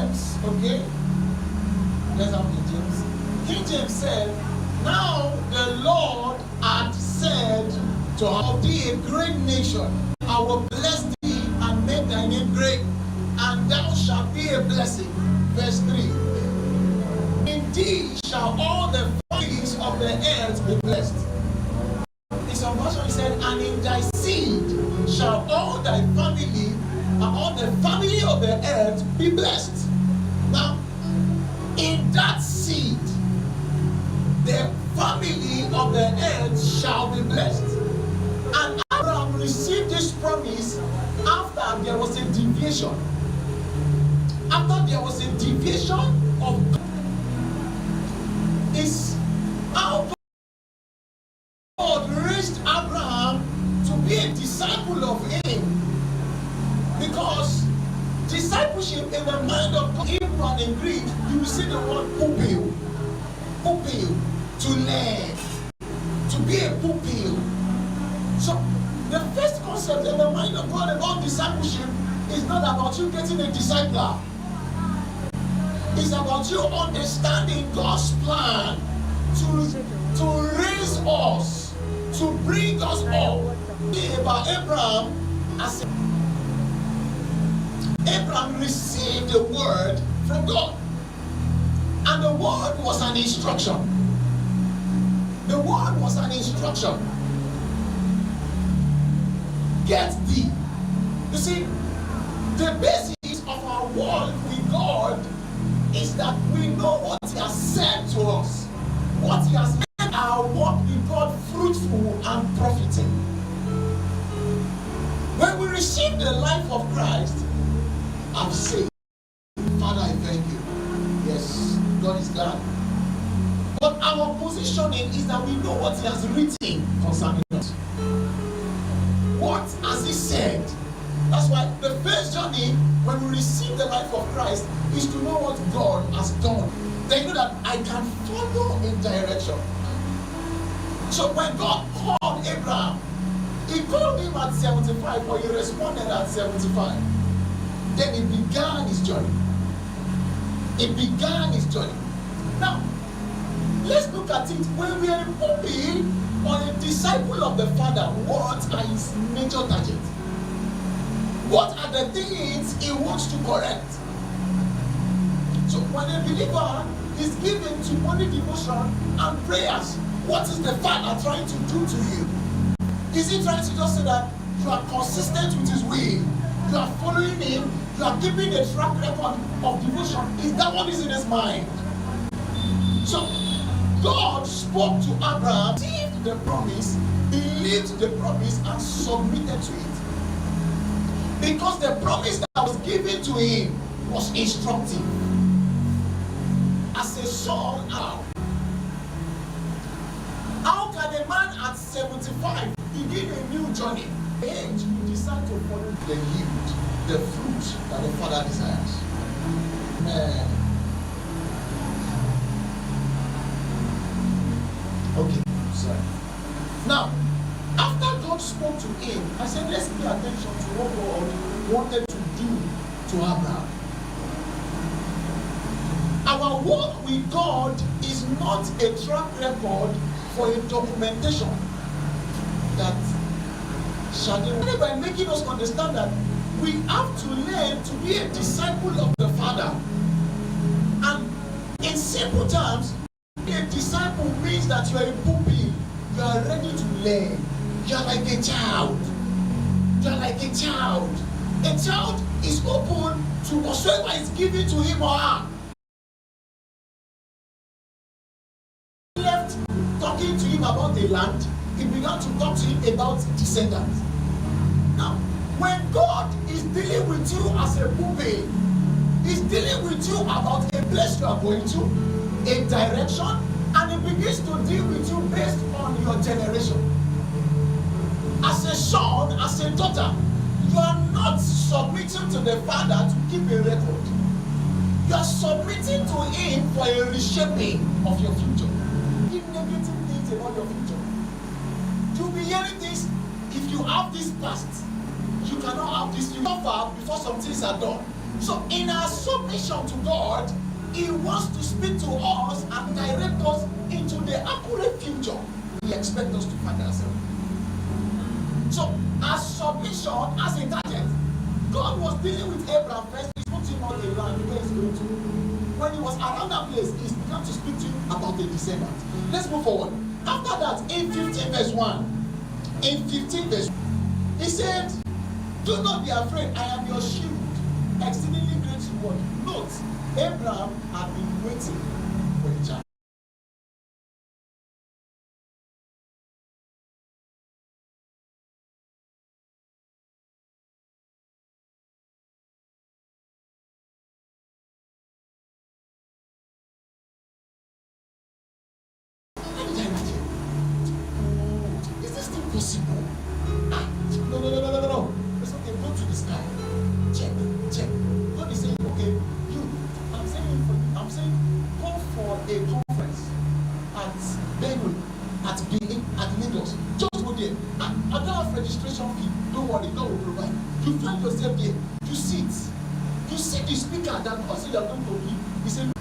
James, okay? Let's have King James. King James said, now the Lord had said to have thee a great nation, I will bless thee and make thy name great, and thou shalt be a blessing. Verse 3. In thee shall all the families of the earth be blessed. In some version he said, and in thy seed shall all thy family and all the family of the earth be blessed. Now, in that seed, the family of the earth shall be blessed. And Abraham received this promise after there was a deviation. After there was a deviation of God. Is how God raised Abraham to be a disciple of him. Because discipleship in the mind of God, Hebrew and in Greek, you will see the word pupil. Pupil, to learn, to be a pupil. So the first concept in the mind of God about discipleship is not about you getting a discipler. It's about you understanding God's plan to raise us, to bring us up. About Abraham, as Abraham received the word from God, and the word was an instruction. The word was an instruction. Get thee. You see, the basis of our walk with God is that we know what He has said to us. What He has made our walk with God fruitful and profiting. When we receive the life of Christ, I'm saved. Father, I thank you. Yes, God is glad. But our positioning is that we know what He has written concerning us. What has He said? That's why the first journey when we receive the life of Christ is to know what God has done. Then you know that I can follow in direction. So when God called Abraham, He called him at 75, but he responded at 75. Then he began his journey. He began his journey. Now, let's look at it. When we are a pupil or a disciple of the Father, what are his major targets? What are the things he wants to correct? So when a believer is given to morning devotion and prayers, what is the Father trying to do to you? Is He trying to just say that you are consistent with His will? You are following Him? You are keeping a track record of devotion? Is that what is in His mind? So God spoke to Abraham, received the promise, believed the promise, and submitted to it. Because the promise that was given to him was instructive. As a son, how can a man at 75 begin a new journey? Age, you decide to follow the yield, the fruit that the Father desires. Okay, sorry. Now, after God spoke to him, I said, let's pay attention to what God wanted to do to Abraham. Our walk with God is not a track record for a documentation that shall be by making us understand that we have to learn to be a disciple of the Father. And in simple terms, a disciple means that you are a pupil. You are ready to learn. You are like a child. You are like a child. A child is open to whatsoever is given to him or her. Left talking to him about the land, he began to talk to him about descendants. Now, when God is dealing with you as a pupil, He's dealing with you about a place you are going to, a direction, and He begins to deal with you based on your generation. As a son, as a daughter, you are not submitting to the Father to keep a record. You are submitting to Him for a reshaping of your future. Give negative things about your future. You'll be hearing this. If you have this past, you cannot have this. You suffer before some things are done. So in our submission to God, He wants to speak to us and direct us into the accurate future He expects us to find ourselves. So our submission as a target, God was dealing with Abraham first. He spoke to him about the land where he's going to. When he was around that place, he began to speak to him about the descendant. Let's move forward. After that, in 15 verse 1, he said, do not be afraid, I am your shield, exceedingly great reward. Note, Abraham had been waiting for the child. Is this thing possible? No. It's okay, go to the sky. Check. God is saying, okay, I'm saying, go for a conference at Benue, at Benin, at Lagos. Just go there. I don't have registration fee. Don't worry, God will provide. You find yourself there. You sit. You see the speaker that God said you are going to give. He said,